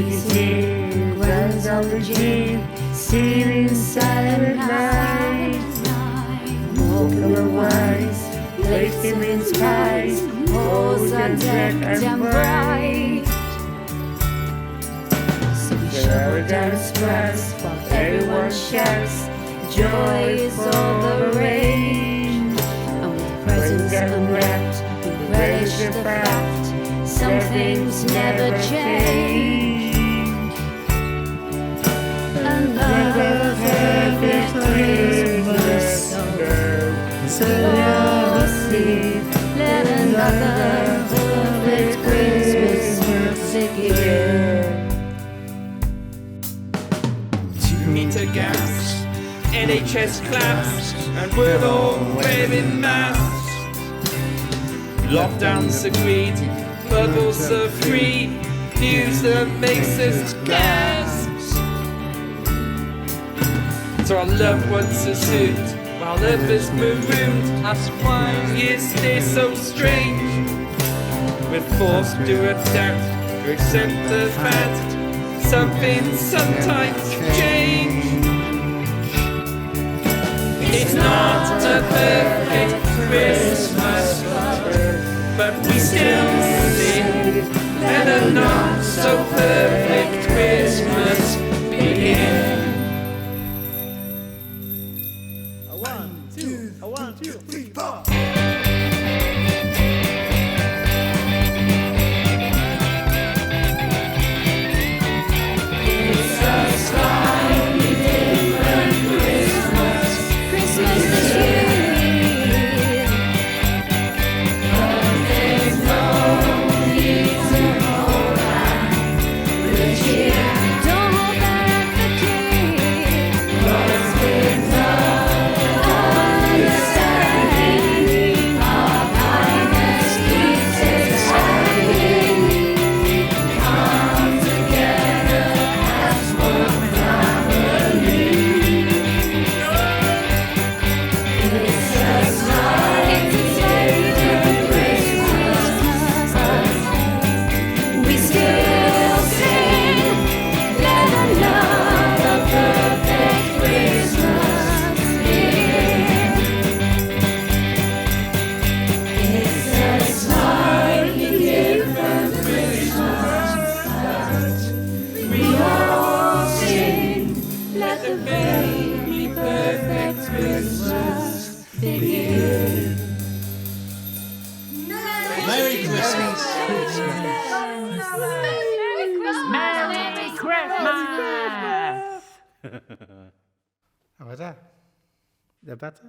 He's here, runs on the jeep, stealing silent night. Walking the wise, plates him in spice, halls on deck and bright. So we shower down express while everyone shouts, joy is all the rage. And with presents unwrapped, we relish the fact some things never change. Another perfect Christmas, so you'll see. Let another perfect Christmas begin. 2 meter gaps, NHS claps, and we're all wearing masks. Lockdowns agreed, bubbles are free, news that makes us gasp. So our loved ones are soothed, while others marooned. Ask why is this so strange? We're forced to adapt, to accept the fact some things sometimes change. It's not a perfect Christmas, but we still sing. Let a not so perfect Christmas begin. A one, two, three, four. It's a slightly different Christmas. Christmas this year. But there's no need to hold back the cheer. Don't hold back the cheer. 'Cause with love, understanding, our kindness keeps it shining. Come together as one family. It's a slightly different Christmas. We still sing. Let another perfect Christmas begin. It's a slightly different Christmas. We all sing. Let the very perfect Christmas begin. Merry Christmas. Merry Christmas! How was that? Is that better?